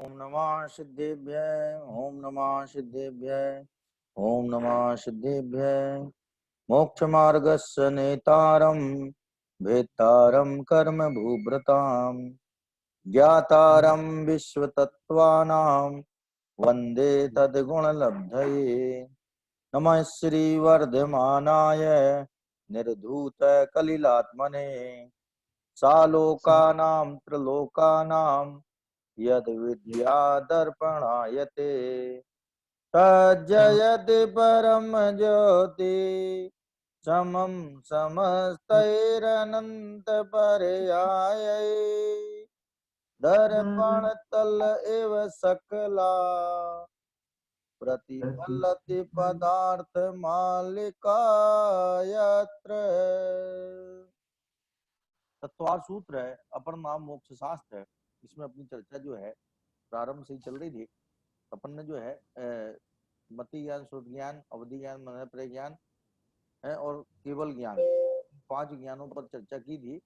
ओम नमः सिद्धेभ्यः ओम नमः सिद्धेभ्यः ओम नमः सिद्धेभ्यः। मोक्षमार्गस्य नेतारं भेत्तारं कर्म भूभृतां ज्ञातारं विश्वतत्त्वानां वन्दे तद्गुणलब्धये। नमः श्रीवर्धमानाय निर्धूतकलिलात्मने सालोकानां त्रिलोकानां यद्विद्यादर्पणायते तज्जयति परम ज्योति समं समस्तैरनंत पर्यायै दर्पण तल एव सकला प्रतिफलति पदार्थ मालिका यत्र। तत्वार सूत्र है, अपर नाम मोक्ष शास्त्र है। इसमें अपनी चर्चा जो है प्रारंभ से ही चल रही थी। अपन ने जो है मति ज्ञान, श्रुति ज्ञान, अवधि ज्ञान, मनः ज्ञान है और केवल ज्ञान, 5 ज्ञानों पर चर्चा की थी।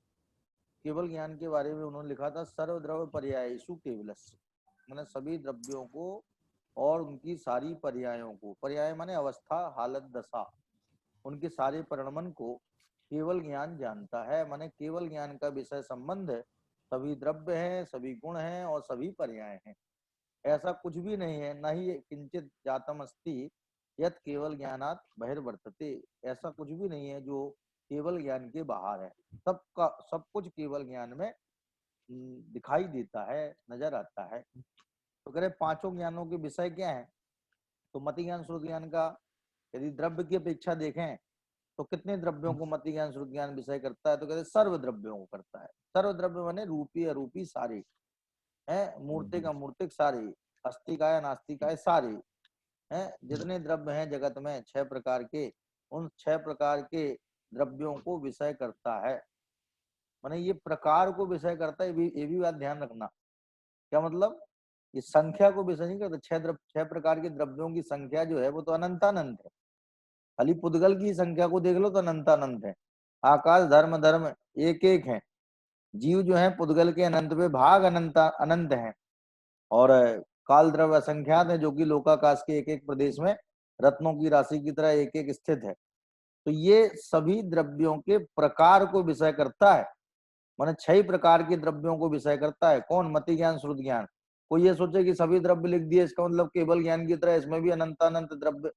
केवल ज्ञान के बारे में उन्होंने लिखा था सर्वद्रव्य पर्यायेषु केवलस्य, मैंने सभी द्रव्यों को और उनकी सारी पर्यायों को, पर्याय माने अवस्था, हालत, दशा, उनके सारे परिणमन को केवल ज्ञान जानता है। माने केवल ज्ञान का विषय संबंध सभी द्रव्य हैं, सभी गुण हैं और सभी पर्याय हैं। ऐसा कुछ भी नहीं है, न ही किंचित जातम अस्ति यत केवल ज्ञानात बहिर्वर्तते। ऐसा कुछ भी नहीं है जो केवल ज्ञान के बाहर है। सबका सब कुछ केवल ज्ञान में दिखाई देता है, नजर आता है। तो कह रहे 5 ज्ञानों के विषय क्या है? तो मति ज्ञान, श्रुति ज्ञान का यदि द्रव्य की अपेक्षा देखें तो कितने द्रव्यों को मति ज्ञान, श्रुति ज्ञान विषय करता है? तो कहते सर्व द्रव्यों को करता है। सर्व द्रव्य माने रूपी अरूपी सारे हैं, मूर्तिक अमूर्तिक सारे, अस्तिकाय नास्तिकाय सारे हैं। जितने द्रव्य हैं जगत में 6 प्रकार के, उन 6 प्रकार के द्रव्यों को विषय करता है। माने ये प्रकार को विषय करता है। ये भी बात ध्यान रखना। क्या मतलब? ये संख्या को विषय नहीं करता। 6 प्रकार के द्रव्यों की संख्या जो है वो तो अनंतानंत है। खाली पुद्गल की संख्या को देख लो तो अनंतानंत है। आकाश, धर्म, धर्म एक एक है। जीव जो है पुद्गल के अनंत पे भाग अनंत है। और काल द्रव्य असंख्यात है, जो कि लोकाकाश के एक एक प्रदेश में रत्नों की राशि की तरह एक एक स्थित है। तो ये सभी द्रव्यों के प्रकार को विषय करता है। माने 6 प्रकार के द्रव्यों को विषय करता है। कौन? मति ज्ञान, श्रुति ज्ञान। कोई ये सोचे कि सभी द्रव्य लिख दिए इसका मतलब केवल ज्ञान की तरह इसमें भी अनंतानंत द्रव्य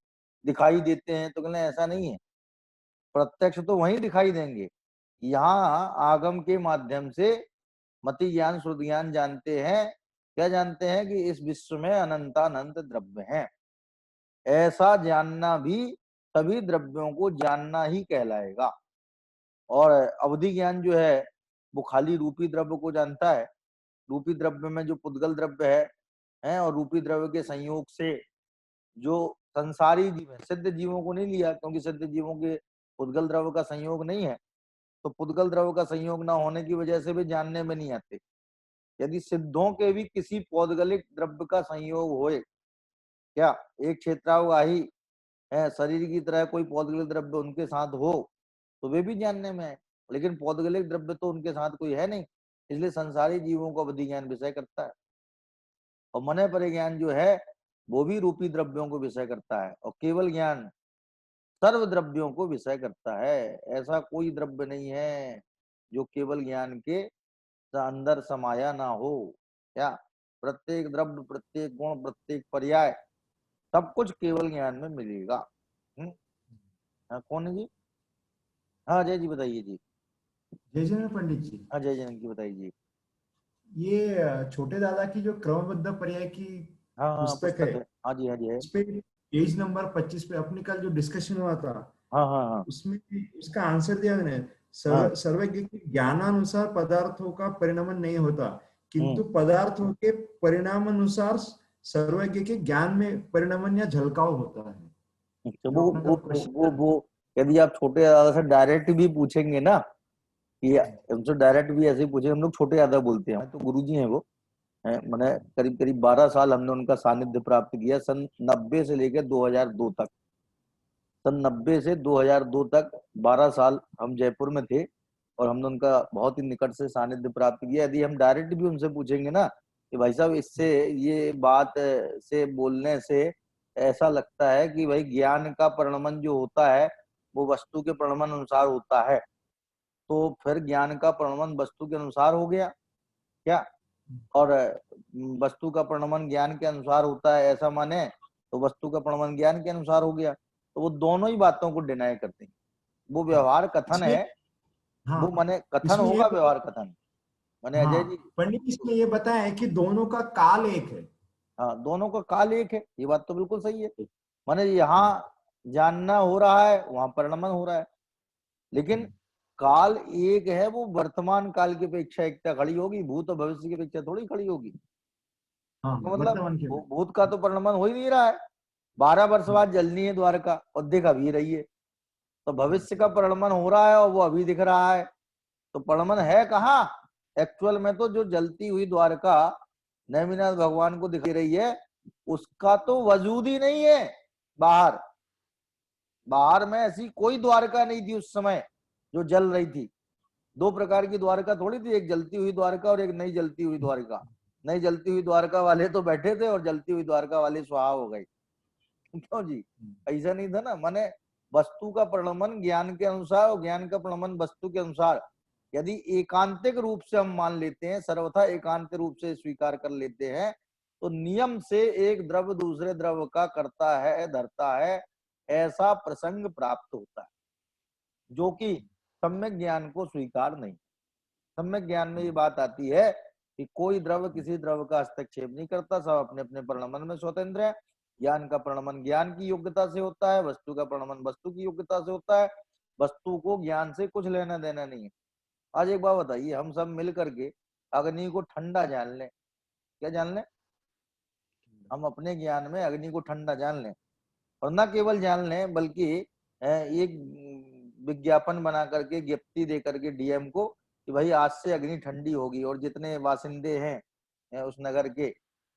दिखाई देते हैं, तो कहते हैं ऐसा नहीं है। प्रत्यक्ष तो वहीं दिखाई देंगे। यहाँ आगम के माध्यम से मति ज्ञान, श्रुति ज्ञान जानते हैं। क्या जानते हैं? कि इस विश्व में अनंतानंत द्रव्य हैं। ऐसा जानना भी सभी द्रव्यों को जानना ही कहलाएगा। और अवधि ज्ञान जो है वो खाली रूपी द्रव्य को जानता है। रूपी द्रव्य में जो पुद्गल द्रव्य है और रूपी द्रव्य के संयोग से जो संसारी जीव है, सिद्ध जीवों को नहीं लिया क्योंकि सिद्ध जीवों के पुद्गल द्रव्य का संयोग नहीं है। तो पुद्गल द्रव्य का संयोग ना होने की वजह से भी जानने में नहीं आते। यदि सिद्धों के भी किसी पौद्गलिक द्रव्य का संयोग होए, क्या एक क्षेत्रावगाही है शरीर की तरह कोई पौद्गलिक द्रव्य उनके साथ हो, तो वे भी जानने में है। लेकिन पौद्गलिक द्रव्य तो उनके साथ कोई है नहीं, इसलिए संसारी जीवों को अवधि ज्ञान विषय करता है। और मन परिज्ञान जो है वो भी रूपी द्रव्यों को विषय करता है। और केवल ज्ञान सर्व द्रव्यों को विषय करता है। ऐसा कोई द्रव्य नहीं है जो केवल ज्ञान के अंदर समाया ना हो। क्या? प्रत्येक द्रव्य, प्रत्येक गुण, प्रत्येक पर्याय सब कुछ केवल ज्ञान में मिलेगा। हाँ, कौन है जी? हाँ जय जी, बताइए जी। जय जन पंडित जी। हाँ जय जन की बताइए जी। ये छोटे दादा की जो क्रमबद्ध पर्याय की हाँ हाँ पुस्तक है, पुस्तक है। हाँ जी, हाँ जी है। उस पे पेज नंबर 25 पे अपने कल जो डिस्कशन हुआ था, हाँ हाँ हाँ उसमें उसका आंसर दिया मैंने। हाँ। सर्वज्ञ के ज्ञानानुसार पदार्थों का परिणमन नहीं होता, हम्म। किंतु पदार्थों के परिणामानुसार सर्वज्ञ के ज्ञान में परिणमन या झलकाव होता है। तो जो अपना कल क्वेश्चन था। वो यदि आप छोटे दादा से डायरेक्ट भी पूछेंगे ना, कि हमसे डायरेक्ट भी ऐसे ही पूछे, हम लोग छोटे दादा बोलते हैं तो गुरुजी हैं वो। मैंने करीब करीब 12 साल हमने उनका सानिध्य प्राप्त किया, सन 90 से लेकर 2002 तक। सन 90 से 2002 तक 12 साल हम जयपुर में थे और हमने उनका बहुत ही निकट से सानिध्य प्राप्त किया। यदि हम डायरेक्ट भी उनसे पूछेंगे ना कि भाई साहब इससे ये बात से बोलने से ऐसा लगता है कि भाई ज्ञान का परिणमन जो होता है वो वस्तु के परिणमन अनुसार होता है, तो फिर ज्ञान का परिणमन वस्तु के अनुसार हो गया क्या? और वस्तु का परिणमन ज्ञान के अनुसार होता है ऐसा माने तो वस्तु का परिणमन ज्ञान के अनुसार हो गया। तो वो दोनों ही बातों को डिनाई करते हैं। वो व्यवहार कथन इसमें, है, हाँ, वो माने कथन इसमें ये, होगा, व्यवहार कथन माने हाँ, अजय जी। पंडित जी इसमें ये बताया कि दोनों का काल एक है। हाँ, दोनों का काल एक है, ये बात तो बिल्कुल सही है। माने यहाँ जानना हो रहा है, वहां परिणमन हो रहा है, लेकिन काल एक है, वो वर्तमान काल की अपेक्षा एकता खड़ी होगी, भूत और भविष्य की अपेक्षा थोड़ी खड़ी होगी। हाँ, तो मतलब वर्तमान के। भूत का तो परिणमन हो ही नहीं रहा है, 12 वर्ष बाद जलनी है द्वारका और दिख अभी रही है। तो भविष्य का परिणमन हो रहा है और वो अभी दिख रहा है, तो परिणमन है कहाँ? एक्चुअल में तो जो जलती हुई द्वारका नेमिनाथ भगवान को दिख रही है, उसका तो वजूद ही नहीं है बाहर। बाहर में ऐसी कोई द्वारका नहीं थी उस समय जो जल रही थी। दो प्रकार की द्वारका थोड़ी थी, एक जलती हुई द्वारका और एक नहीं जलती हुई द्वारका। नहीं जलती हुई द्वारका वाले तो बैठे थे और जलती हुई द्वारका वाले स्वाहा हो गई। क्यों जी? ऐसा नहीं था ना। माने वस्तु का परिणमन ज्ञान के अनुसार और ज्ञान का परिणमन वस्तु के अनुसार यदि एकांतिक रूप से हम मान लेते हैं, सर्वथा एकांत रूप से स्वीकार कर लेते हैं, तो नियम से एक द्रव्य दूसरे द्रव्य का करता है, धरता है, ऐसा प्रसंग प्राप्त होता है, जो कि सम्यक ज्ञान को स्वीकार नहीं। सम्यक ज्ञान में ये बात आती है कि कोई द्रव्य किसी द्रव्य का हस्तक्षेप नहीं करता, सब अपने अपने परिणमन में स्वतंत्र है। ज्ञान का परिणमन ज्ञान की योग्यता से होता है, वस्तु का परिणमन वस्तु की योग्यता से होता है। वस्तु को ज्ञान से कुछ लेना देना नहीं है। आज एक बात बताइए, हम सब मिल करके अग्नि को ठंडा जान लें, क्या जान लें? हम अपने ज्ञान में अग्नि को ठंडा जान लें, और न केवल जान लें बल्कि एक विज्ञापन बना करके, ज्ञप्ति दे करके डीएम को कि भाई आज से अग्नि ठंडी होगी, और जितने वासिंदे हैं उस नगर के,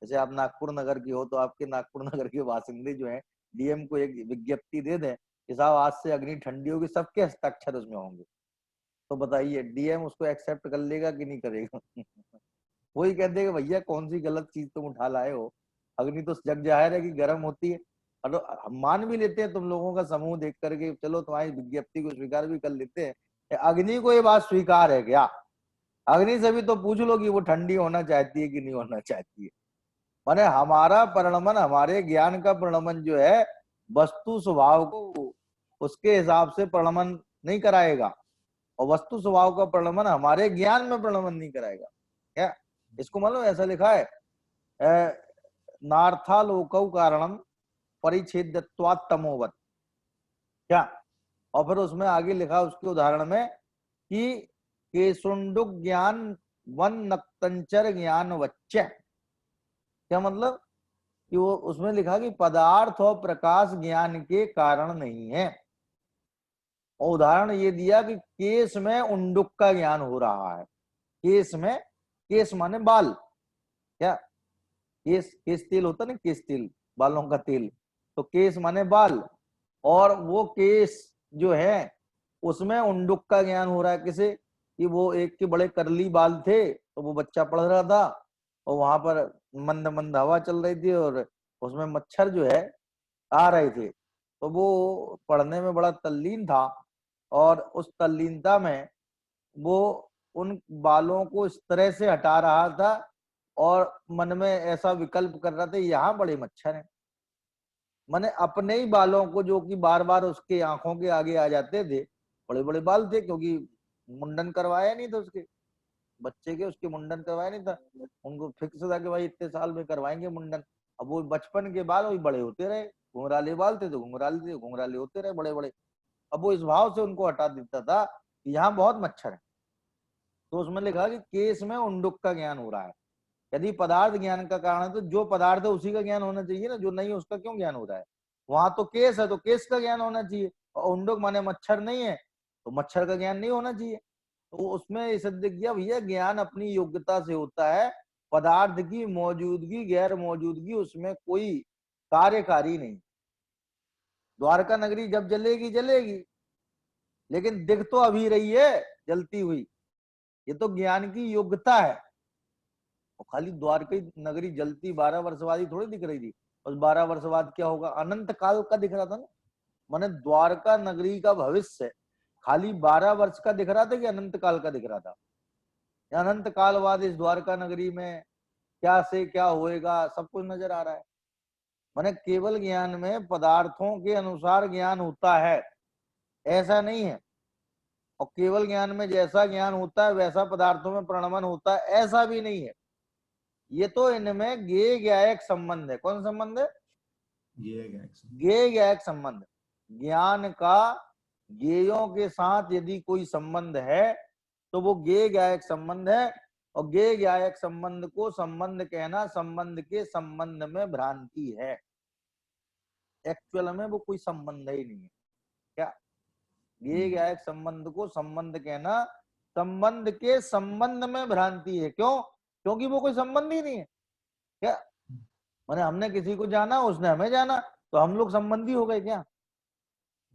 जैसे आप नागपुर नगर की हो तो आपके नागपुर नगर के वासिंदे जो हैं डीएम को एक विज्ञप्ति दे दें कि साहब आज से अग्नि ठंडी होगी, सबके हस्ताक्षर उसमें होंगे। तो बताइए डीएम उसको एक्सेप्ट कर लेगा कि नहीं करेगा? वही कहते हैं कि भैया कौन सी गलत चीज तुम उठा लाए हो, अग्नि तो जग जाहिर है कि गर्म होती है। और हम मान भी लेते हैं तुम लोगों का समूह देख करके, चलो तुम्हारी विज्ञप्ति को स्वीकार भी कर लेते हैं। अग्नि को ये बात स्वीकार है क्या? अग्नि से भी तो पूछ लो कि वो ठंडी होना चाहती है कि नहीं होना चाहती है। माने हमारा परिणमन, हमारे ज्ञान का परिणमन जो है वस्तु स्वभाव को उसके हिसाब से परिणमन नहीं कराएगा, और वस्तु स्वभाव का परिणमन हमारे ज्ञान में परिणमन नहीं कराएगा। क्या इसको मालूम? ऐसा लिखा है नार्थालोकौ कारणम परिच्छेदत्वात् तमोवत्, क्या? और फिर उसमें आगे लिखा उसके उदाहरण में कि केसुंडुक ज्ञान वन नक्तंचर ज्ञान वच्च। क्या मतलब? कि वो उसमें लिखा कि पदार्थ और प्रकाश ज्ञान के कारण नहीं है। और उदाहरण ये दिया कि केस में उंडुक का ज्ञान हो रहा है। केस में, केस माने बाल, क्या? केस, केस तेल होता ना, केस तेल, बालों का तेल, तो केस माने बाल, और वो केस जो है उसमें उंडुक का ज्ञान हो रहा है। किसे? कि वो एक के बड़े करली बाल थे, तो वो बच्चा पढ़ रहा था और वहां पर मंद मंद हवा चल रही थी और उसमें मच्छर जो है आ रहे थे, तो वो पढ़ने में बड़ा तल्लीन था, और उस तल्लीनता में वो उन बालों को इस तरह से हटा रहा था और मन में ऐसा विकल्प कर रहा था यहाँ बड़े मच्छर हैं। माने अपने ही बालों को, जो कि बार बार उसके आंखों के आगे आ जाते थे, बड़े बड़े बाल थे, क्योंकि मुंडन करवाया नहीं था उसके बच्चे के, उसके मुंडन करवाया नहीं था। उनको फिक्स था कि भाई इतने साल में करवाएंगे मुंडन। अब वो बचपन के बाल वही बड़े होते रहे, घुंघराले बाल थे तो घुंघराले थे, घुंघराले होते रहे बड़े बड़े। अब वो इस भाव से उनको हटा देता था कि यहाँ बहुत मच्छर है। तो उसमें लिखा कि केस में उंडुक का ज्ञान हो रहा है। यदि पदार्थ ज्ञान का कारण है तो जो पदार्थ है उसी का ज्ञान होना चाहिए ना, जो नहीं है उसका क्यों ज्ञान हो रहा है? वहां तो केस है तो केस का ज्ञान होना चाहिए, और उंडुक माने मच्छर नहीं है तो मच्छर का ज्ञान नहीं होना चाहिए। तो उसमें सिद्ध किया भैया ज्ञान अपनी योग्यता से होता है, पदार्थ की मौजूदगी गैर मौजूदगी उसमें कोई कार्यकारी नहीं। द्वारका नगरी जब जलेगी जलेगी, लेकिन दिख तो अभी रही है जलती हुई, ये तो ज्ञान की योग्यता है। और खाली द्वारका नगरी जलती 12 वर्ष बाद ही थोड़ी दिख रही थी, उस 12 वर्ष बाद क्या होगा, अनंत काल का दिख रहा था ना। माने द्वारका नगरी का भविष्य खाली 12 वर्ष का दिख रहा था कि अनंत काल का दिख रहा था? अनंत काल बाद इस द्वारका नगरी में क्या से क्या होएगा, सब कुछ नजर आ रहा है। माने केवल ज्ञान में पदार्थों के अनुसार ज्ञान होता है, ऐसा नहीं है। और केवल ज्ञान में जैसा ज्ञान होता है वैसा पदार्थों में प्रणमन होता है, ऐसा भी नहीं है। ये तो इनमें ज्ञेय ज्ञायक संबंध है। कौन संबंध है? ज्ञेय ज्ञायक संबंध। ज्ञान का ज्ञेयों के साथ यदि कोई संबंध है तो वो ज्ञेय ज्ञायक संबंध है। और ज्ञेय ज्ञायक संबंध को संबंध कहना संबंध के संबंध में भ्रांति है। एक्चुअल में वो कोई संबंध ही नहीं है। क्या? ज्ञेय ज्ञायक संबंध को संबंध कहना संबंध के संबंध में भ्रांति है। क्यों? क्योंकि वो कोई संबंध ही नहीं है। क्या माने हमने किसी को जाना, उसने हमें जाना, तो हम लोग संबंधी हो गए क्या?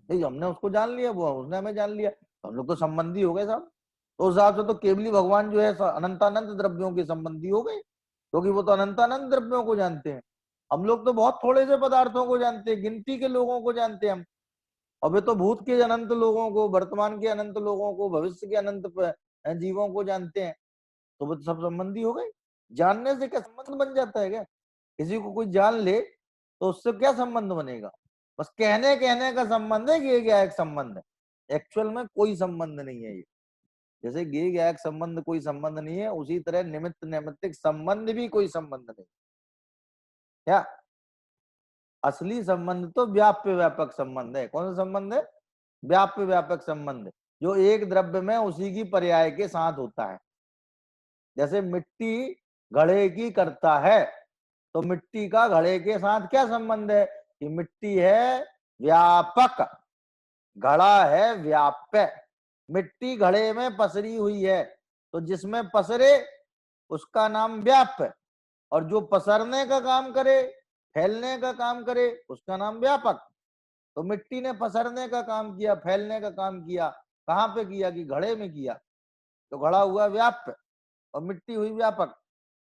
हमने उसको जान लिया, वो उसने हमें जान लिया, तो हम लोग तो संबंधी हो गए साहब। तो उस हिसाब से तो केवली भगवान जो है अनंतानंत द्रव्यों के संबंधी हो गए, क्योंकि वो तो अनंतानंत द्रव्यों को जानते हैं। हम लोग तो बहुत थोड़े से पदार्थों को जानते हैं, गिनती के लोगों को जानते हैं हम। अबे तो भूत के अनंत लोगों को, वर्तमान के अनंत लोगों को, भविष्य के अनंत जीवों को जानते हैं। तो वो तो सब संबंधी हो गए। जानने से क्या संबंध बन जाता है क्या? किसी को कोई जान ले तो उससे क्या संबंध बनेगा? बस कहने कहने का संबंध है कि ये क्या एक संबंध है। एक्चुअल में कोई संबंध नहीं है ये। जैसे ज्ञेय ज्ञायक संबंध कोई संबंध नहीं है, उसी तरह निमित्त नैमित्तिक संबंध भी कोई संबंध नहीं। क्या? असली संबंध तो व्याप्य व्यापक संबंध है। कौन सा संबंध है? व्याप्य व्यापक संबंध, जो एक द्रव्य में उसी की पर्याय के साथ होता है। जैसे मिट्टी घड़े की करता है, तो मिट्टी का घड़े के साथ क्या संबंध है? कि मिट्टी है व्यापक, घड़ा है व्याप्य। मिट्टी घड़े में पसरी हुई है, तो जिसमें पसरे उसका नाम व्याप्य, और जो पसरने का काम करे, फैलने का काम करे, उसका नाम व्यापक। तो मिट्टी ने पसरने का काम किया, फैलने का काम किया, कहां पे किया? कि घड़े में किया, तो घड़ा हुआ व्याप्य और मिट्टी हुई व्यापक।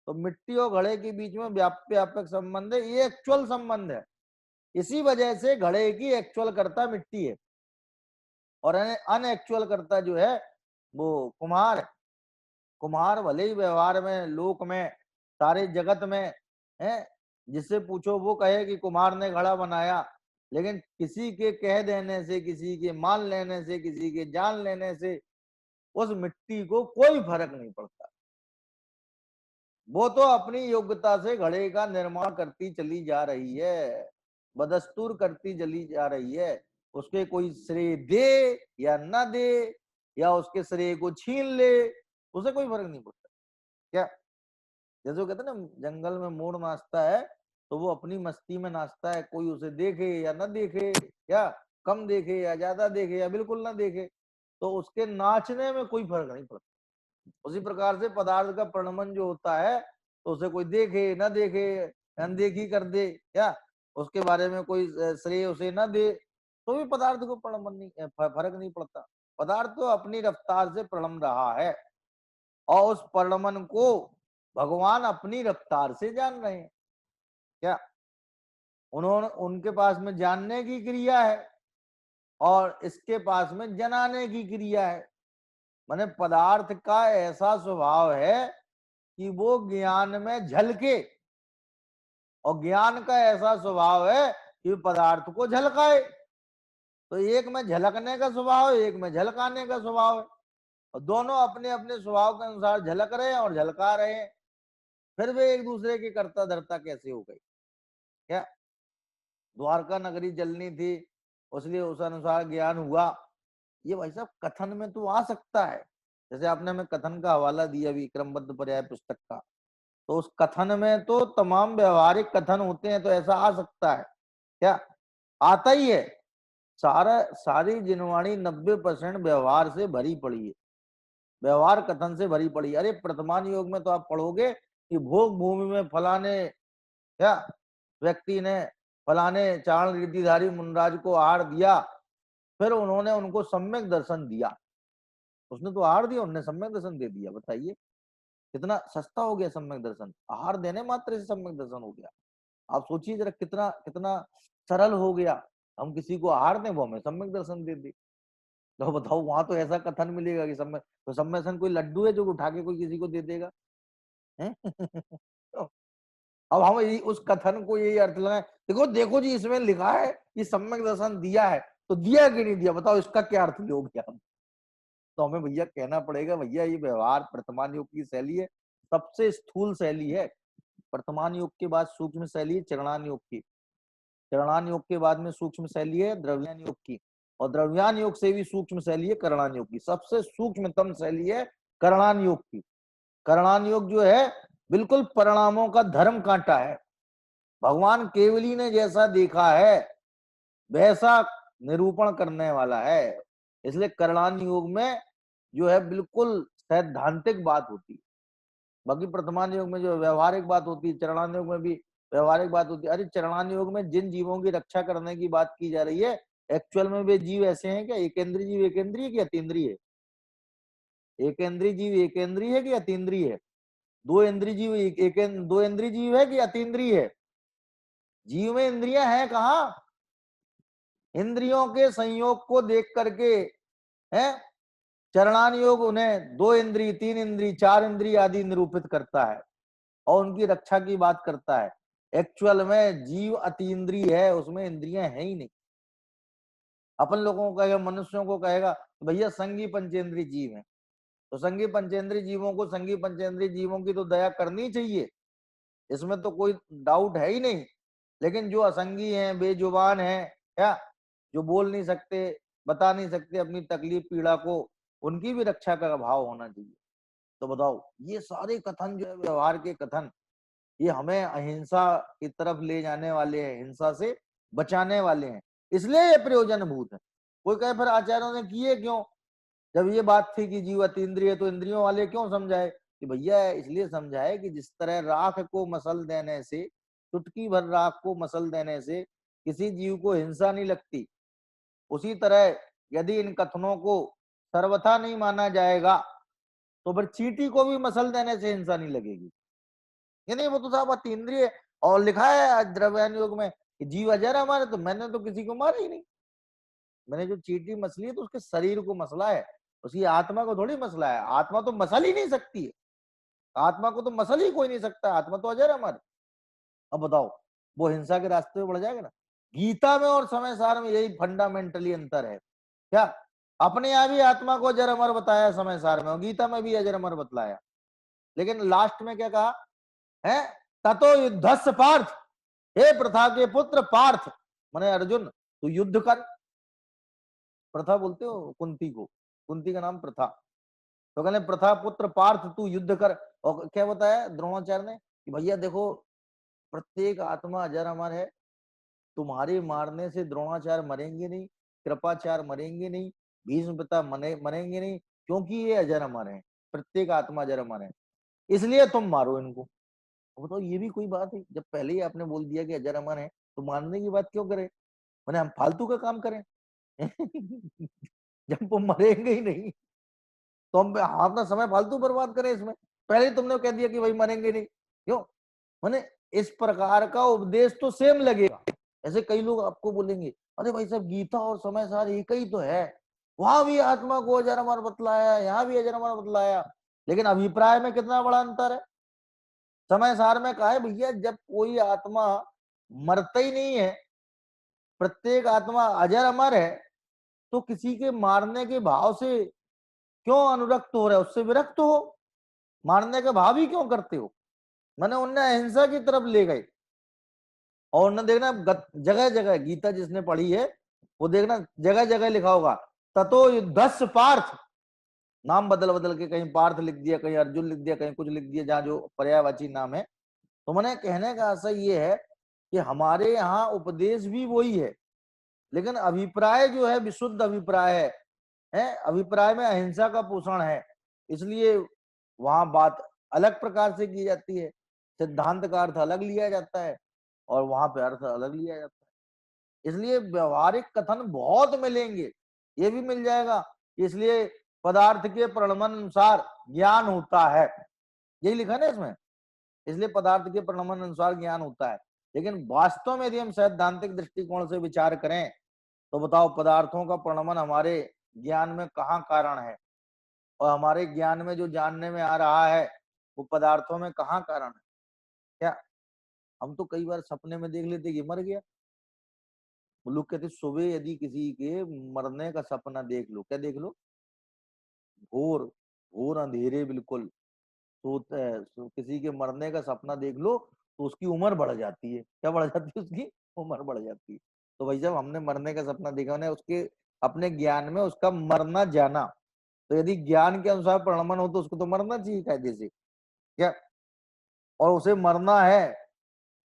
तो मिट्टी और घड़े के बीच में व्याप्य व्यापक संबंध है, ये एक्चुअल संबंध है। इसी वजह से घड़े की एक्चुअल कर्ता मिट्टी है और अनएक्चुअल कर्ता जो है वो कुम्हार है। कुम्हार भले ही व्यवहार में, लोक में, सारे जगत में है, जिससे पूछो वो कहे कि कुम्हार ने घड़ा बनाया, लेकिन किसी के कह देने से, किसी के मान लेने से, किसी के जान लेने से उस मिट्टी को कोई फर्क नहीं पड़ता। वो तो अपनी योग्यता से घड़े का निर्माण करती चली जा रही है, बदस्तूर करती चली जा रही है। उसके कोई श्रेय दे या न दे, या उसके श्रेय को छीन ले, उसे कोई फर्क नहीं पड़ता। क्या? जैसे वो कहते हैं ना, जंगल में मोर नाचता है तो वो अपनी मस्ती में नाचता है, कोई उसे देखे या न देखे, या कम देखे या ज्यादा देखे या बिल्कुल ना देखे, तो उसके नाचने में कोई फर्क नहीं पड़ता। उसी प्रकार से पदार्थ का प्रणमन जो होता है, तो उसे कोई देखे न देखे, अनदेखी कर दे, या उसके बारे में कोई श्रेय उसे न दे, तो भी पदार्थ को प्रणमन नहीं, फर्क नहीं पड़ता। पदार्थ तो अपनी रफ्तार से प्रणम रहा है, और उस प्रणमन को भगवान अपनी रफ्तार से जान रहे हैं। क्या? उन्होंने, उनके पास में जानने की क्रिया है और इसके पास में जनाने की क्रिया है। माने पदार्थ का ऐसा स्वभाव है कि वो ज्ञान में झलके, और ज्ञान का ऐसा स्वभाव है कि पदार्थ को झलकाए। तो एक में झलकने का स्वभाव है, एक में झलकाने का स्वभाव है, और दोनों अपने अपने स्वभाव के अनुसार झलक रहे हैं और झलका रहे हैं। फिर वे एक दूसरे की कर्ता धर्ता कैसे हो गई? क्या? द्वारका नगरी जलनी थी, इसलिए उस अनुसार ज्ञान हुआ, ये भाई साहब कथन में तो आ सकता है। जैसे आपने हमें कथन का हवाला दिया अभी क्रमबद्ध पर्याय पुस्तक का, तो उस कथन में तो तमाम व्यवहारिक कथन होते हैं, तो ऐसा आ सकता है। क्या? आता ही है। सारी जिनवाणी 90% व्यवहार से भरी पड़ी है, व्यवहार कथन से भरी पड़ी। अरे प्रथमान योग में तो आप पढ़ोगे कि भोग भूमि में फलाने क्या व्यक्ति ने फलाने चारण रीतिधारी मुनराज को आहार दिया, फिर उन्होंने उनको सम्यक दर्शन दिया। उसने तो आहार दिया, उन्होंने सम्यक दर्शन दे दिया। बताइए, कितना सस्ता हो गया सम्यक दर्शन, आहार देने मात्र से सम्यक दर्शन हो गया। आप सोचिए जरा कितना कितना सरल हो गया, हम किसी को आहार दें वो हमें सम्यक दर्शन दे दे। तो बताओ वहां तो ऐसा कथन मिलेगा कि सम्यक, तो सम्यक दर्शन कोई लड्डू है जो उठा के कोई किसी को दे देगा है? तो अब हम उस कथन को यही अर्थ लगाए, देखो देखो जी इसमें लिखा है कि सम्यक दर्शन दिया है, तो दिया कि नहीं दिया, बताओ इसका क्या अर्थ लोगे आप? तो हमें भैया कहना पड़ेगा भैया ये व्यवहार वर्तमान युग की शैली है, सबसे स्थूल शैली है। वर्तमान युग के बाद सूक्ष्म शैली है चरणान योग की, चरणान योग के बाद में सूक्ष्म शैली है द्रव्यान योग की, और द्रव्यान योग से भी सूक्ष्म शैली है करणान योग की। सबसे सूक्ष्मतम शैली है करणान योग की। करणान योग जो है बिल्कुल परिणामों का धर्म कांटा है। भगवान केवली ने जैसा देखा है वैसा निरूपण करने वाला है। इसलिए करणान योग में जो है बिल्कुल सैद्धांतिक बात होती है। बाकी वर्तमान योग में जो व्यवहारिक बात होती है, चरणान योग में भी व्यवहारिक बात होती है। अरे चरणान योग में जिन जीवों की रक्षा करने की बात की जा रही है, एक्चुअल में वे जीव ऐसे हैं क्या? एकेंद्रीय जीव एकेंद्रीय कि अतीन्द्रिय है? एकेंद्रीय जीव एकेंद्रीय है कि अतीन्द्रिय है? दो इंद्रिय जीव दो इंद्रिय जीव है कि अतीन्द्रिय है? जीव में इंद्रियां हैं कहाँ? इंद्रियों के संयोग को देख करके है चरणान योग उन्हें दो इंद्रिय, तीन इंद्रिय, चार इंद्रिय आदि निरूपित करता है और उनकी रक्षा की बात करता है। एक्चुअल में जीव अतीन्द्रिय है, उसमें इंद्रियां है ही नहीं। अपन लोगों को कहेगा, मनुष्यों को कहेगा तो भैया संगी पंचेंद्रिय जीव है, तो संगी पंचेंद्रिय जीवों को संगी पंचेंद्रिय जीवों की तो दया करनी चाहिए, इसमें तो कोई डाउट है ही नहीं। लेकिन जो असंगी हैं, बेजुबान हैं, क्या जो बोल नहीं सकते, बता नहीं सकते अपनी तकलीफ पीड़ा को, उनकी भी रक्षा का भाव होना चाहिए। तो बताओ ये सारे कथन जो है व्यवहार के कथन, ये हमें अहिंसा की तरफ ले जाने वाले हैं, हिंसा से बचाने वाले हैं, इसलिए ये प्रयोजनभूत है। कोई कहे फिर आचार्यों ने किए क्यों? जब ये बात थी कि जीव अतीन्द्रिय तो इंद्रियों वाले क्यों समझाए? कि भैया इसलिए समझाए कि जिस तरह राख को मसल देने से, चुटकी भर राख को मसल देने से किसी जीव को हिंसा नहीं लगती, उसी तरह यदि इन कथनों को सर्वथा नहीं माना जाएगा तो फिर चींटी को भी मसल देने से हिंसा नहीं लगेगी। ये नहीं वो तो साहब अतीन्द्रिय, और लिखा है द्रव्यान योग में कि जीव अजर हमारे, तो मैंने तो किसी को मारा ही नहीं। मैंने जो चींटी मसली है तो उसके शरीर को मसला है, उसकी आत्मा को थोड़ी मसला है। आत्मा तो मसल ही नहीं सकती है, आत्मा को तो मसल ही कोई नहीं सकता, आत्मा तो अजर है हमारी। अब बताओ वो हिंसा के रास्ते में बढ़ जाएगा ना? गीता में और समय सार में यही फंडामेंटली अंतर है। क्या अपने यहाँ भी आत्मा को अजर अमर बताया समय सार में, और गीता में भी अजर अमर बतलाया, लेकिन लास्ट में क्या कहा है? ततो युद्धस्य पार्थ, हे प्रथा के पुत्र पार्थ, माने अर्जुन तू युद्ध कर। प्रथा बोलते हो कुंती को, कुंती का नाम प्रथा, तो कहले प्रथा पुत्र पार्थ तू युद्ध कर। और क्या बताया द्रोणाचार्य ने कि भैया देखो प्रत्येक आत्मा अजर अमर है, तुम्हारे मारने से द्रोणाचार्य मरेंगे नहीं, कृपाचार्य मरेंगे नहीं, भीष्म पिता मरेंगे नहीं, क्योंकि ये अजर अमर है, प्रत्येक आत्मा अजर अमर है, इसलिए तुम मारो इनको। बताओ ये भी कोई बात है? जब पहले ही आपने बोल दिया कि अजर अमर है तो मारने की बात क्यों करें? मैंने हम फालतू का काम करें? जब वो मरेंगे ही नहीं तो हम अपना समय फालतू बर्बाद करें इसमें? पहले ही तुमने कह दिया कि भाई मरेंगे नहीं, क्यों? मैंने इस प्रकार का उपदेश तो सेम लगेगा। ऐसे कई लोग आपको बोलेंगे अरे भाई साहब गीता और समय सार एक ही तो है, वहां भी आत्मा को अजर अमर बतलाया, यहाँ भी अजर अमर बतलाया, लेकिन अभिप्राय में कितना बड़ा अंतर है। समय सार में कहा है भैया जब कोई आत्मा मरता ही नहीं है, प्रत्येक आत्मा अजर अमर है, तो किसी के मारने के भाव से क्यों अनुरक्त हो रहा है? उससे विरक्त हो, मारने का भाव ही क्यों करते हो? मैंने उन्हें अहिंसा की तरफ ले गए। और उन्हें देखना जगह जगह गीता जिसने पढ़ी है वो देखना जगह जगह लिखा होगा ततो युद्धस्य पार्थ, नाम बदल बदल के कहीं पार्थ लिख दिया, कहीं अर्जुन लिख दिया, कहीं कुछ लिख दिया, जहां जो पर्यायवाची नाम है। तो मैंने कहने का आशय ये है कि हमारे यहाँ उपदेश भी वही है, लेकिन अभिप्राय जो है विशुद्ध अभिप्राय है, अभिप्राय में अहिंसा का पोषण है, इसलिए वहां बात अलग प्रकार से की जाती है, सिद्धांत का अर्थ अलग लिया जाता है और वहां पे अर्थ अलग लिया जाता है। इसलिए व्यवहारिक कथन बहुत मिलेंगे, ये भी मिल जाएगा, इसलिए पदार्थ के परिणाम अनुसार ज्ञान होता है। यही लिखा ना इसमें, इसलिए पदार्थ के परिणामन अनुसार ज्ञान होता है। लेकिन वास्तव में यदि हम सैद्धांतिक दृष्टिकोण से विचार करें तो बताओ पदार्थों का परिणामन हमारे ज्ञान में कहाँ कारण है, और हमारे ज्ञान में जो जानने में आ रहा है वो पदार्थों में कहाँ कारण है? क्या हम तो कई बार सपने में देख लेते कि मर गया। वो लोग कहते सुबह यदि किसी के मरने का सपना देख लो, क्या देख लो, घोर घोर अंधेरे बिल्कुल, तो किसी के मरने का सपना देख लो तो उसकी उम्र बढ़ जाती है। क्या बढ़ जाती है? उसकी उम्र बढ़ जाती है। तो भाई साहब हमने मरने का सपना देखा, हमने उसके अपने ज्ञान में उसका मरना जाना, तो यदि ज्ञान के अनुसार परिणमन हो तो उसको तो मरना चाहिए कायदे से। क्या और उसे मरना है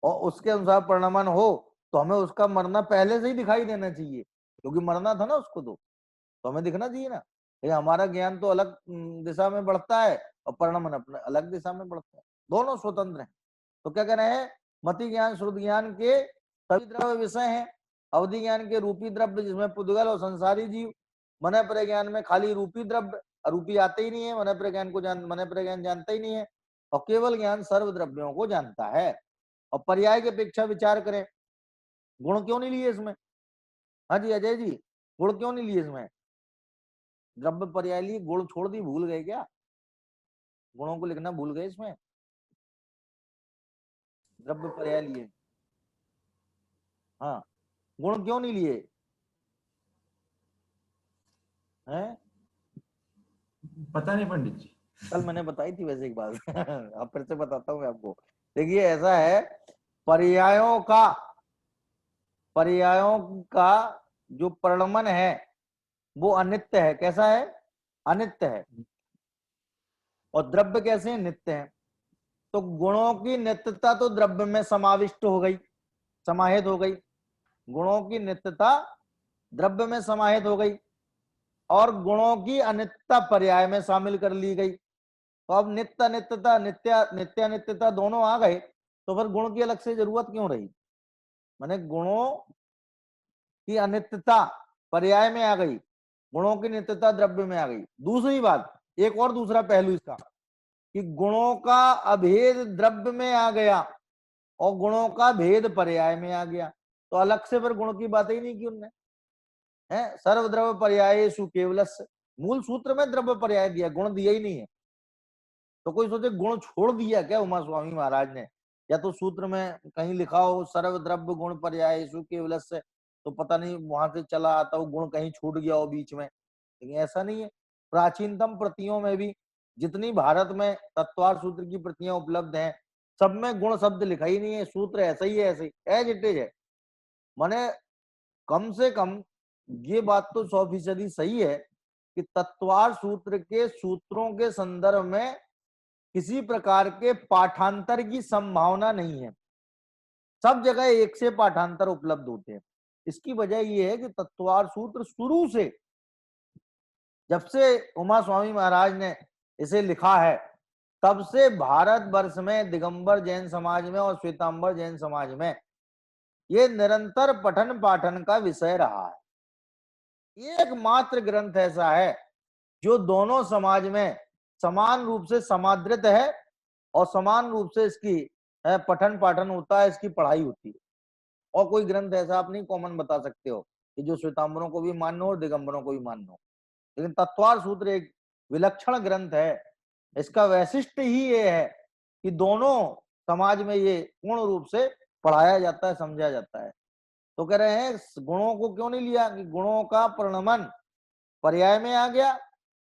और उसके अनुसार परिणमन हो तो हमें उसका मरना पहले से ही दिखाई देना चाहिए, क्योंकि मरना था ना उसको, तो हमें दिखना चाहिए ना। ये हमारा ज्ञान तो अलग दिशा में बढ़ता है और परिणमन अपने अलग दिशा में बढ़ता है, दोनों स्वतंत्र हैं। तो क्या कह रहे हैं, मति ज्ञान श्रुत ज्ञान के सभी द्रव्य विषय हैं, अवधि ज्ञान के रूपी द्रव्य जिसमें पुद्गल और संसारी जीव, मन प्रज्ञान में खाली रूपी द्रव्य, अरूपी आते ही नहीं है, मन प्रज्ञान जानता ही नहीं है, और केवल ज्ञान सर्व द्रव्यों को जानता है। और पर्याय की अपेक्षा विचार करें, गुण क्यों नहीं लिए इसमें? हाँ जी अजय जी, गुण क्यों नहीं लिए इसमें? द्रव्य पर्याय लिए, गुण छोड़ दी, भूल गए क्या? गुणों को लिखना भूल गए इसमें, द्रव्य पर्याय लिए। हाँ, गुण क्यों नहीं लिए हैं? पता नहीं पंडित जी। कल मैंने बताई थी वैसे एक बात अब फिर से बताता हूँ मैं आपको। देखिए ऐसा है, पर्यायों का पर्यायों का जो परिणमन है वो अनित्य है। कैसा है? अनित्य है। और द्रव्य कैसे हैं? नित्य है। तो गुणों की नित्यता तो द्रव्य में समाविष्ट हो गई, समाहित हो गई। गुणों की नित्यता द्रव्य में समाहित हो गई और गुणों की अनित्यता पर्याय में शामिल कर ली गई। तो अब नित्य नित्यता, नित्यता दोनों आ गए, तो फिर गुण की अलग से जरूरत क्यों रही? माने गुणों की अनित्यता पर्याय में आ गई, गुणों की नित्यता द्रव्य में आ गई। दूसरी बात, एक और दूसरा पहलू इसका, कि गुणों का अभेद द्रव्य में आ गया और गुणों का भेद पर्याय में आ गया, तो अलग से फिर गुण की बात ही नहीं की उनने। है सर्वद्रव्य पर्यायेषु केवलस्य, मूल सूत्र में द्रव्य पर्याय दिया, गुण दिया ही नहीं है। तो कोई सोचे गुण छोड़ दिया क्या उमा स्वामी महाराज ने, या तो सूत्र में कहीं लिखा हो सर्वद्रव्य गुण पर्यायेषु केवलस्य, तो पता नहीं वहां से चला आता वो गुण कहीं छूट गया हो बीच में, लेकिन ऐसा नहीं है। प्राचीनतम प्रतियों में भी जितनी भारत में तत्वार सूत्र की प्रतियां उपलब्ध हैं, सब में गुण शब्द लिखा ही नहीं है, सूत्र ऐसा ही है, ऐसे ही एज इट इज है। माने कम से कम ये बात तो 100% सही है कि तत्वार सूत्र के सूत्रों के संदर्भ में किसी प्रकार के पाठांतर की संभावना नहीं है, सब जगह एक से पाठांतर उपलब्ध होते हैं। इसकी वजह यह है कि तत्वार सूत्र शुरू से, जब से उमा स्वामी महाराज ने इसे लिखा है, तब से भारतवर्ष में दिगंबर जैन समाज में और श्वेतांबर जैन समाज में ये निरंतर पठन पाठन का विषय रहा है। एकमात्र ग्रंथ ऐसा है जो दोनों समाज में समान रूप से समादृत है और समान रूप से इसकी पठन पाठन होता है, इसकी पढ़ाई होती है। और कोई ग्रंथ ऐसा आप नहीं कॉमन बता सकते हो कि जो श्वेतांबरों को भी मान्य हो और दिगंबरों को भी मान्य हो। लेकिन तत्वार सूत्र एक विलक्षण ग्रंथ है। इसका वैशिष्ट ही ये है कि दोनों समाज में ये पूर्ण रूप से पढ़ाया जाता है, समझा जाता है। तो कह रहे हैं गुणों को क्यों नहीं लिया, कि गुणों का परिणमन पर्याय में आ गया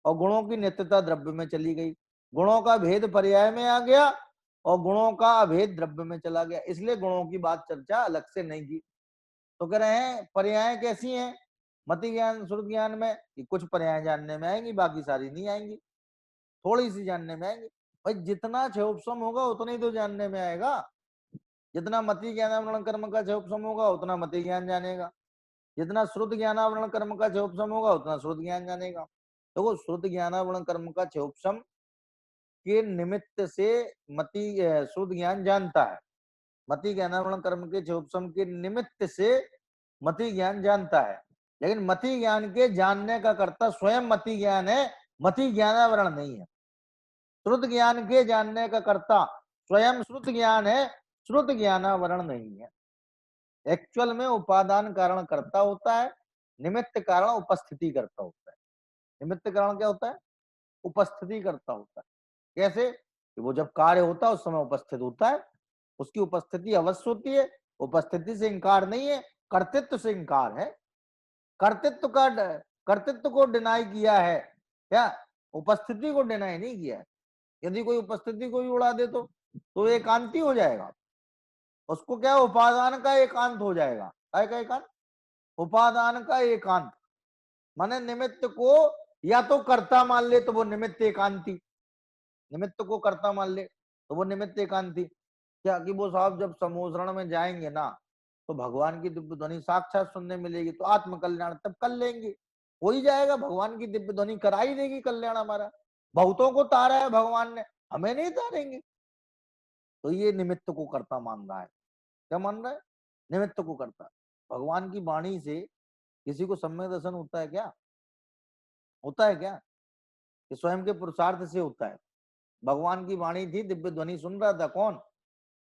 और गुणों की नित्यता द्रव्य में चली गई, गुणों का भेद पर्याय में आ गया और गुणों का अभेद द्रव्य में चला गया, इसलिए गुणों की बात चर्चा अलग से नहीं की। तो कह रहे हैं पर्याय कैसी हैं मति ज्ञान श्रुत ज्ञान में, कि कुछ पर्याय जानने में आएंगी, बाकी सारी नहीं आएंगी, थोड़ी सी जानने में आएंगी। भाई जितना क्षयोपम होगा उतना ही तो जानने में आएगा। जितना मति ज्ञानावरण कर्म का क्षयोपम होगा उतना मति ज्ञान जानेगा, जितना श्रुत ज्ञानावरण कर्म का क्षयोपम होगा उतना श्रुत ज्ञान जानेगा। तो वो श्रुत ज्ञानावरण कर्म का क्षयोपम के निमित्त से मति श्रुत ज्ञान जानता है, मति ज्ञानावरण कर्म के क्षयोपम के निमित्त से मति ज्ञान जानता है, लेकिन मति ज्ञान के जानने का कर्ता स्वयं मति ज्ञान है, मति ज्ञानावरण नहीं है। श्रुत ज्ञान के जानने का कर्ता स्वयं श्रुत ज्ञान है, श्रुत ज्ञानावरण नहीं है। एक्चुअल में उपादान कारण कर्ता होता है, निमित्त कारण उपस्थिति करता होता है। निमित्त कारण क्या होता है? उपस्थिति करता होता है। कैसे? कि वो जब कार्य होता है उस समय उपस्थित होता है, उसकी उपस्थिति अवश्य होती है, उपस्थिति से इंकार नहीं है, कर्तृत्व से इंकार है। कर्तृत्व को डिनाई किया है क्या? उपस्थिति को डिनाई नहीं किया है। यदि कोई उपस्थिति को भी उड़ा दे तो एकांति हो जाएगा, उसको क्या उपादान का एकांत हो जाएगा। काय का एकांत? उपादान का एकांत। माने निमित्त को या तो कर्ता मान ले तो वो निमित्त एकांति, निमित्त को कर्ता मान ले तो वो निमित्त एकांति। क्या कि वो साहब जब समोसरण में जाएंगे ना तो भगवान की दिव्य ध्वनि साक्षात सुनने मिलेगी, तो आत्म कल्याण तब कर लेंगे, हो ही जाएगा। भगवान की दिव्य ध्वनि करा ही देगी कल्याण हमारा। बहुतों को तारा है भगवान ने, हमें नहीं तारेंगे। तो ये निमित्त को कर्ता मान रहा है। क्या मान रहा है? निमित्त को कर्ता। भगवान की वाणी से किसी को सम्यक दर्शन होता है क्या? होता है क्या? ये स्वयं के पुरुषार्थ से होता है। भगवान की वाणी थी, दिव्य ध्वनि सुन रहा था कौन?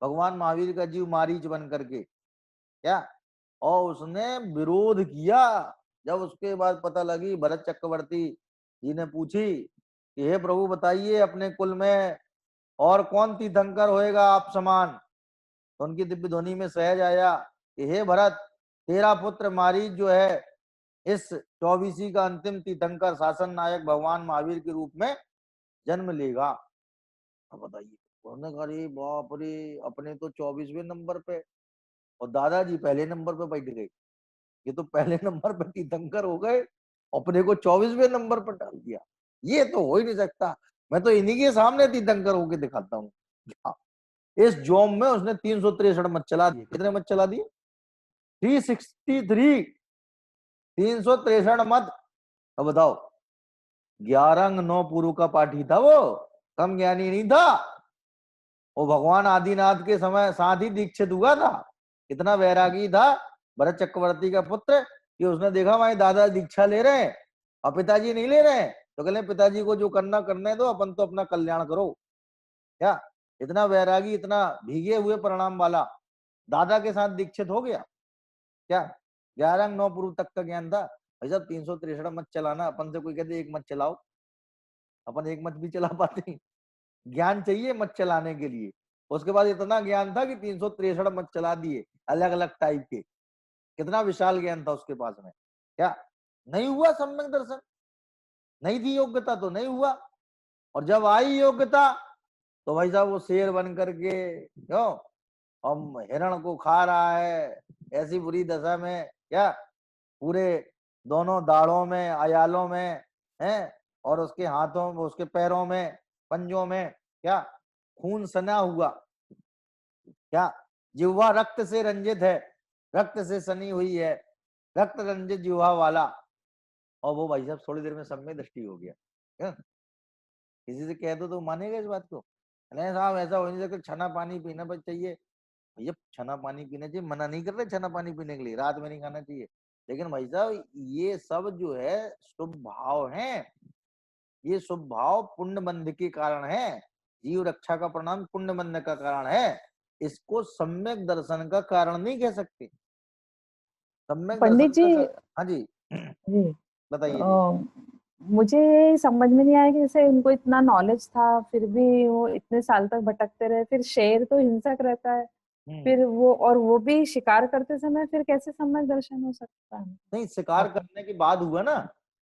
भगवान महावीर का जीव मारीच बन करके, क्या? और उसने विरोध किया। जब उसके बाद पता लगी, भरत चक्रवर्ती जी ने पूछी कि हे प्रभु बताइए अपने कुल में और कौन तीर्थंकर होएगा आप समान? तो उनकी दिव्य ध्वनि में सहज आया कि हे भरत, तेरा पुत्र मारीच जो है इस 24वीं का अंतिम तीर्थंकर शासन नायक भगवान महावीर के रूप में जन्म लेगा। अब बताइए, उन्होंने कहा अरे बाप रे, अपने तो 24वें नंबर पे और दादाजी पहले नंबर पे बैठ गए। ये तो पहले नंबर पे तीर्थंकर हो गए, अपने को 24वें नंबर पर डाल दिया। ये तो हो ही नहीं सकता, मैं तो इन्हीं के सामने तीर्थंकर होके दिखाता हूँ। इस जोम में उसने 363 मत चला दिए। कितने मत चला दिए? 363, 363 मत। अब बताओ, 11 अंग 9 पूर्व का पाठी था वो, कम ज्ञानी नहीं था। वो भगवान आदिनाथ के समय साथ ही दीक्षित हुआ था। इतना वैरागी था भरत चक्रवर्ती का पुत्र कि उसने देखा हमारे दादा दीक्षा ले रहे हैं और पिताजी नहीं ले रहे हैं, तो कहले पिताजी को जो करना करने दो, अपन तो अपना कल्याण करो। क्या? इतना वैरागी, इतना भीगे हुए परिणाम वाला दादा के साथ दीक्षित हो गया। क्या? 11 9 पूर्व तक का ज्ञान था। भाई साहब 363 मत चलाना, अपन से कोई कहते एक मत चलाओ, अपन एक मत भी चला पाते हैं? ज्ञान चाहिए मत चलाने के लिए। उसके बाद इतना ज्ञान था कि 363 मत चला दिए, अलग अलग टाइप के। कितना विशाल ज्ञान था उसके पास में। क्या? नहीं हुआ सम्यक दर्शन, नहीं थी योग्यता तो नहीं हुआ। और जब आई योग्यता तो भाई साहब वो शेर बन करके, क्यों, हम हिरण को खा रहा है ऐसी बुरी दशा में, क्या, पूरे दोनों दाढ़ों में, अयालों में है, और उसके हाथों में, उसके पैरों में, पंजों में क्या खून सना हुआ। क्या? जिह्वा रक्त से रंजित है, रक्त से सनी हुई है, रक्त रंजित जिह्वा वाला। और वो भाई साहब थोड़ी देर में सब में दृष्टि हो गया। क्या? किसी से कह दो तो मानेगा इस बात को? नहीं साहब ऐसा हो नहीं सकता, छना पानी पीना बस चाहिए। भैया छना पानी पीना चाहिए, मना नहीं कर रहे छना पानी पीने के लिए, रात में नहीं खाना चाहिए। लेकिन भाई साहब ये सब जो है शुभ भाव है, ये शुभ भाव पुण्य बंध के कारण है। जीव रक्षा का परिणाम पुण्य बंध का कारण है। इसको सम्यक दर्शन का कारण नहीं कह सकते। सम्यक पंडित दर्शन जी, का हाँ जी जी बताइए जी। मुझे ये समझ में नहीं आया कि जैसे उनको इतना नॉलेज था फिर भी वो इतने साल तक भटकते रहे। फिर शेर तो हिंसक रहता है, फिर वो भी शिकार करते समय फिर कैसे सम्यक दर्शन हो सकता है? नहीं, शिकार करने के बाद हुआ ना,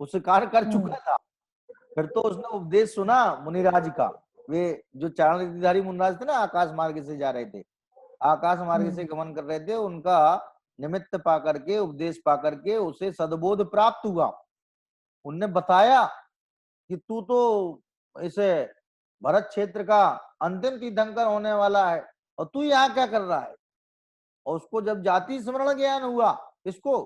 वो शिकार कर चुका था। फिर तो उसने उपदेश सुना मुनिराज का। वे जो चारण रीतिधारी मुनिराज थे ना, आकाश मार्ग से जा रहे थे, आकाश मार्ग से गमन कर रहे थे, उनका निमित्त पा करके, उपदेश पा करके उसे सद्बोध प्राप्त हुआ। उनने बताया कि तू तो इसे भरत क्षेत्र का अंतिम तीर्थंकर होने वाला है और तू यहाँ क्या कर रहा है। और उसको जब जाति स्मरण ज्ञान हुआ, इसको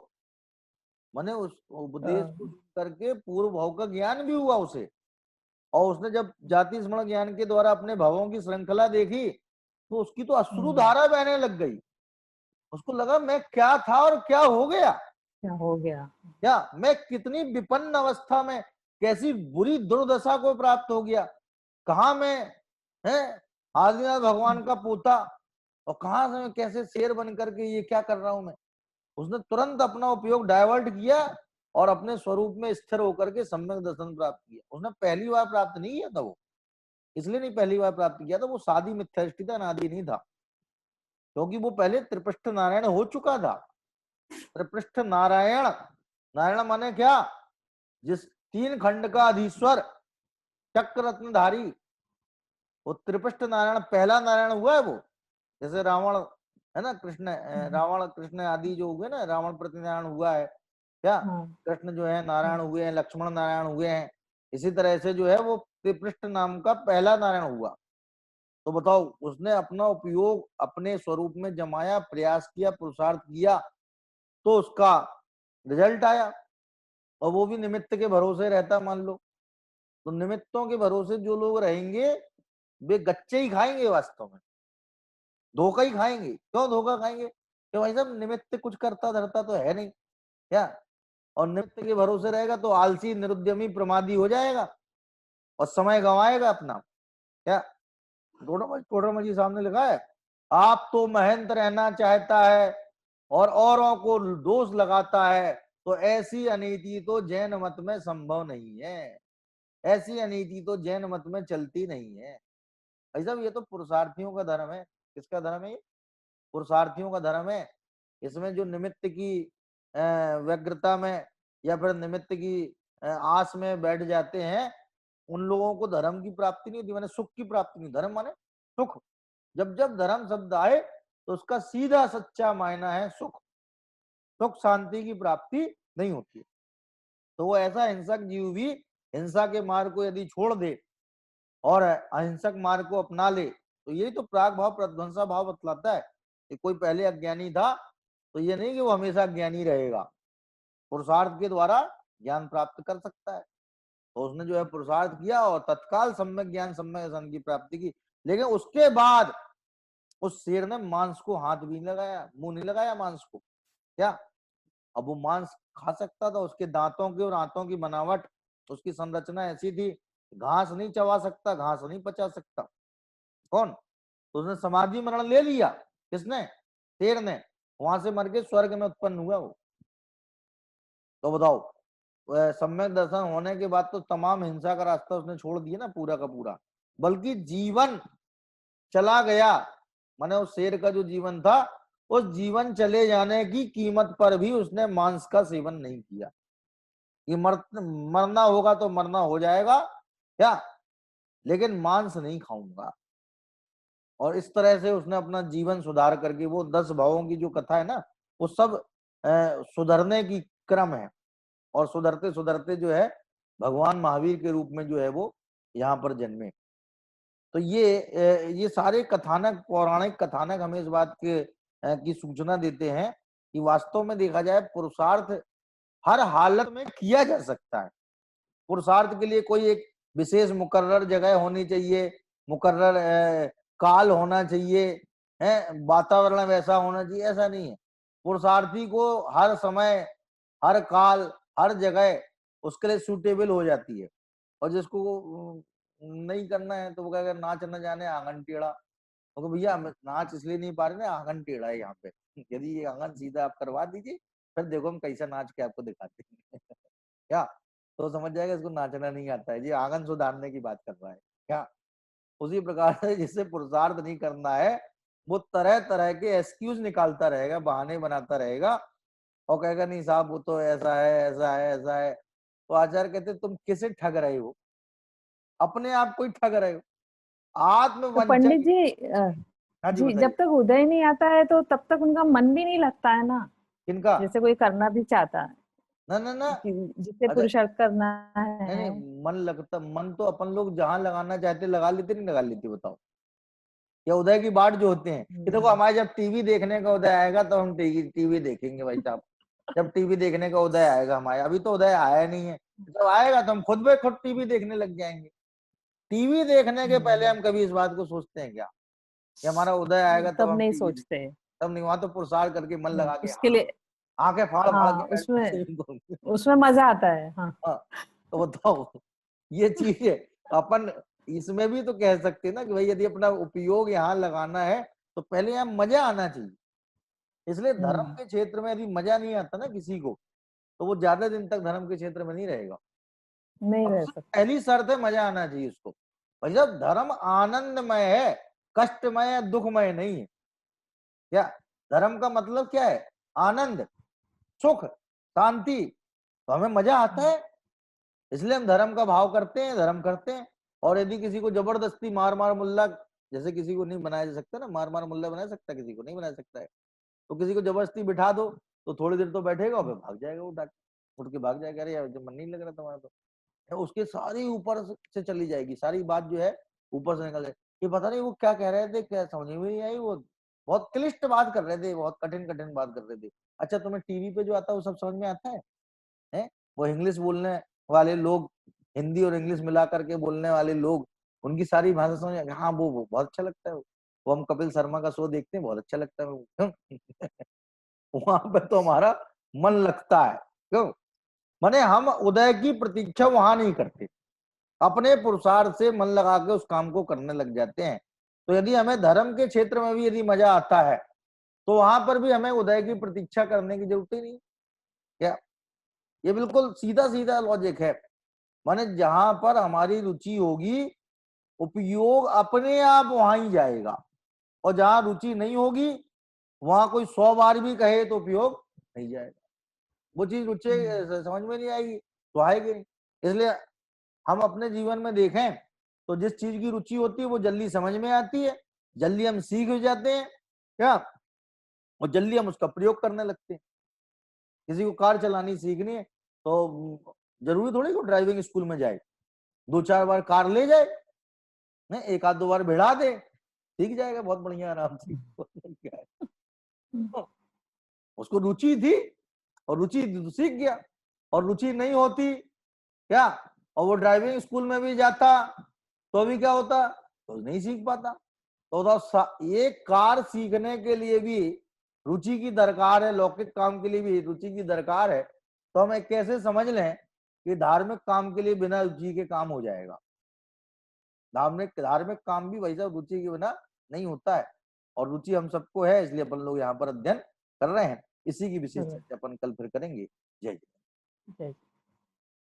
माने उस उपदेश को करके पूर्व भाव का ज्ञान भी हुआ उसे, और उसने जब जाति स्मरण ज्ञान के द्वारा अपने भावों की श्रृंखला देखी तो उसकी तो अश्रु धारा बहने लग गई। उसको लगा मैं क्या था और क्या हो गया, क्या हो गया, क्या मैं कितनी विपन्न अवस्था में, कैसी बुरी दुर्दशा को प्राप्त हो गया। कहाँ मैं है आदिनाथ भगवान का पोता, और कहाँ से मैं कैसे शेर बन करके ये क्या कर रहा हूं मैं। उसने तुरंत अपना उपयोग डाइवर्ट किया और अपने स्वरूप में स्थिर होकर के सम्यक दर्शन प्राप्त किया। उसने पहली बार प्राप्त नहीं किया था, वो इसलिए नहीं पहली बार प्राप्त किया था, वो सादी मिथ्याष्टि था, अनादि नहीं था, क्योंकि वो पहले त्रिपृष्ठ नारायण हो चुका था। त्रिपृष्ठ नारायण, नारायण माने क्या, जिस 3 खंड का अधीश्वर चक्र रत्नधारी, वो त्रिपृष्ठ नारायण पहला नारायण हुआ है वो। जैसे रावण है ना, कृष्ण रावण कृष्ण आदि जो हुए ना, रावण प्रतिनारायण हुआ है क्या, कृष्ण जो है नारायण हुए हैं, लक्ष्मण नारायण हुए हैं, इसी तरह से जो है वो त्रिपृष्ठ नाम का पहला नारायण हुआ। तो बताओ, उसने अपना उपयोग अपने स्वरूप में जमाया, प्रयास किया, पुरुषार्थ किया, तो उसका रिजल्ट आया। और वो भी निमित्त के भरोसे रहता, मान लो। तो निमित्तों के भरोसे जो लोग रहेंगे वे गच्चे ही खाएंगे, वास्तव में धोखा ही खाएंगे। क्यों धोखा खाएंगे? कि भाई साहब निमित्त कुछ करता धरता तो है नहीं क्या, और निमित्त के भरोसे रहेगा तो आलसी, निरुद्यमी, प्रमादी हो जाएगा और समय गंवाएगा अपना क्या। टोडरमल जी सामने लिखा है, आप तो महंत रहना चाहता है और औरों को दोष लगाता है, तो ऐसी अनीति तो जैन मत में संभव नहीं है, ऐसी अनीति तो जैन मत में चलती नहीं है। भाई साहब ये तो पुरुषार्थियों का धर्म है। किसका धर्म है ये? पुरुषार्थियों का धर्म है। इसमें जो निमित्त की व्यग्रता में या फिर निमित्त की आस में बैठ जाते हैं, उन लोगों को धर्म की प्राप्ति नहीं होती, माने सुख की प्राप्ति नहीं। धर्म माने सुख। जब जब धर्म शब्द आए तो उसका सीधा सच्चा मायना है सुख। सुख शांति की प्राप्ति नहीं होती। तो वो ऐसा हिंसक जीव भी हिंसा के मार्ग को यदि छोड़ दे और अहिंसक मार्ग को अपना ले, तो यही तो प्राग भाव प्रध्वंसा भाव बतलाता है कि कोई पहले अज्ञानी था तो ये नहीं कि वो हमेशा ज्ञानी रहेगा, पुरुषार्थ के द्वारा ज्ञान प्राप्त कर सकता है। तो उसने जो है पुरुषार्थ किया और तत्काल सम्यक ज्ञान, सम्यक दर्शन की प्राप्ति की। लेकिन उसके बाद उस शेर ने मांस को हाथ भी नहीं लगाया, मुंह नहीं लगाया मांस को क्या। अब वो मांस खा सकता था, उसके दांतों की और आंतों की बनावट, उसकी संरचना ऐसी थी, घास नहीं चबा सकता, घास नहीं पचा सकता। कौन? तो उसने समाधि मरण ले लिया। किसने? शेर ने। वहां से मर के स्वर्ग में उत्पन्न हुआ वो। तो बताओ, सम्यक दर्शन होने के बाद तो तमाम हिंसा का रास्ता उसने छोड़ दिया ना, पूरा का पूरा, बल्कि जीवन चला गया। माने उस शेर का जो जीवन था, उस जीवन चले जाने की कीमत पर भी उसने मांस का सेवन नहीं किया। ये मरना होगा तो मरना हो जाएगा क्या, लेकिन मांस नहीं खाऊंगा। और इस तरह से उसने अपना जीवन सुधार करके, वो 10 भावों की जो कथा है ना, वो सब सुधरने की क्रम है। और सुधरते सुधरते जो है भगवान महावीर के रूप में जो है वो यहाँ पर जन्मे। तो ये सारे कथानक, पौराणिक कथानक हमें इस बात के की सूचना देते हैं कि वास्तव में देखा जाए पुरुषार्थ हर हालत में किया जा सकता है। पुरुषार्थ के लिए कोई एक विशेष मुकर्रर जगह होनी चाहिए, मुकर्रर काल होना चाहिए, है वातावरण वैसा होना चाहिए, ऐसा नहीं है। पुरुषार्थी को हर समय, हर काल, हर जगह उसके लिए सूटेबल हो जाती है। और जिसको नहीं करना है तो वो कहेगा नाच न जाने आंगन टेढ़ा। तो भैया हम नाच इसलिए नहीं पा रहे ना, आंगन टेढ़ा है यहाँ पे। यदि ये आंगन सीधा आप करवा दीजिए, फिर देखो हम कैसा नाच के आपको दिखाते हैं क्या। तो समझ जाएगा इसको नाचना नहीं आता है, ये आंगन सुधारने की बात कर रहा है क्या। उसी प्रकार से जिससे पुरुषार्थ नहीं करना है, वो तरह तरह के एक्सक्यूज निकालता रहेगा, बहाने बनाता रहेगा और कहेगा नहीं साहब वो तो ऐसा है, ऐसा है, ऐसा है। तो आचार्य कहते तुम किसे ठग रहे हो? अपने आप को ही ठग रहे हो। तो पंडित आत्मवंचक। जी हाँ जी जी, जब बताइए। तक उदय नहीं आता है तो तब तक उनका मन भी नहीं लगता है ना। किनका? जैसे कोई करना भी चाहता है ना ना ना। कि जिससे अच्छा, पुरुषार्थ करना नहीं है। नहीं, मन लगता, मन तो अपन लोग जहां लगाना चाहते लगा लेते, नहीं लगा लेते बताओ। या उदय की बाट जो होते हैं कि देखो हमारे जब टीवी देखने का उदय आएगा तो हम टीवी देखेंगे भाई साहब। जब टीवी देखने का उदय आएगा हमारे, अभी तो उदय आया नहीं है, जब आएगा तो हम खुद ब खुद टीवी देखने लग जाएंगे। टीवी देखने के पहले हम कभी इस बात को सोचते हैं क्या कि हमारा उदय आएगा तब तब हम नहीं टीवी? सोचते। तब नहीं, वहां तो पुरसार करके मन लगा के उसके लिए आंखें फाड़ फाड़ के हाँ, बैठ उसमें जाते हैं। उसमें मजा आता है। हाँ हाँ, तो बताओ ये चीज है। अपन इसमें भी तो कह सकते हैं ना कि भाई यदि अपना उपयोग यहाँ लगाना है तो पहले यहाँ मजा आना चाहिए। इसलिए धर्म के क्षेत्र में यदि मजा नहीं आता ना किसी को, तो वो ज्यादा दिन तक धर्म के क्षेत्र में नहीं रहेगा। नहीं रह सबसे सकता। पहली शर्त है मजा आना चाहिए उसको। भाई जब धर्म आनंदमय है, कष्टमय है, दुखमय नहीं है। क्या धर्म का मतलब क्या है? आनंद, सुख, शांति। तो हमें मजा आता है, इसलिए हम धर्म का भाव करते हैं, धर्म करते हैं। और यदि किसी को जबरदस्ती मार मार मुल्ला, जैसे किसी को नहीं बनाया जा सकता ना, मार मार मुल्ला बना सकता, किसी को नहीं बना सकता है, तो किसी को जबरदस्ती बिठा दो तो थोड़ी देर तो बैठेगा और फिर भाग जाएगा, वो उठ के भाग जाएगा, अरे यार जब मन नहीं लग रहा तुम्हारा तो उसके सारी ऊपर से चली जाएगी, सारी बात जो है ऊपर से निकल जाएगी। ये पता नहीं वो क्या कह रहे थे, क्या समझ में नहीं आई, वो बहुत क्लिष्ट बात कर रहे थे, बहुत कठिन कठिन बात कर रहे थे। अच्छा तुम्हें टीवी पे जो आता है वो सब समझ में आता है? हैं? वो इंग्लिश बोलने वाले लोग, हिंदी और इंग्लिश मिला करके बोलने वाले लोग, उनकी सारी भाषा समझ, हाँ वो बहुत अच्छा लगता है। वो हम कपिल शर्मा का शो देखते हैं, बहुत अच्छा लगता है। वहां पे तो हमारा मन लगता है। क्यों? माने हम उदय की प्रतीक्षा वहां नहीं करते, अपने पुरुषार्थ से मन लगा के उस काम को करने लग जाते हैं। तो यदि हमें धर्म के क्षेत्र में भी यदि मजा आता है तो वहां पर भी हमें उदय की प्रतीक्षा करने की जरूरत ही नहीं। क्या? ये बिल्कुल सीधा सीधा लॉजिक है। माने जहां पर हमारी रुचि होगी, उपयोग अपने आप वहां ही जाएगा, और जहां रुचि नहीं होगी वहां कोई 100 बार भी कहे तो उपयोग नहीं जाएगा। वो चीज रुचि समझ में नहीं आएगी तो आएगी नहीं। इसलिए हम अपने जीवन में देखें तो जिस चीज की रुचि होती है वो जल्दी समझ में आती है, जल्दी हम सीख जाते हैं। क्या? और जल्दी हम उसका प्रयोग करने लगते हैं। किसी को कार चलानी सीखनी है तो जरूरी थोड़ी को ड्राइविंग स्कूल में जाए, 2-4 बार कार ले जाए, नहीं एक आध 2 बार भिड़ा दे, सीख जाएगा बहुत बढ़िया आराम से। क्या है? उसको रुचि थी और रुचि तो सीख गया, और रुचि नहीं होती क्या, और वो ड्राइविंग स्कूल में भी जाता तो भी क्या होता, तो नहीं सीख पाता। तो एक कार सीखने के लिए भी रुचि की दरकार है, लौकिक काम के लिए भी रुचि की दरकार है। तो हम कैसे समझ लें कि धार्मिक काम के लिए बिना रुचि के काम हो जाएगा? धार्मिक धार्मिक काम भी वैसा रुचि के बिना नहीं होता है, और रुचि हम सबको है, इसलिए अपन लोग यहाँ पर अध्ययन कर रहे हैं। इसी की विशेष चर्चा अपन कल फिर करेंगे। जय जय।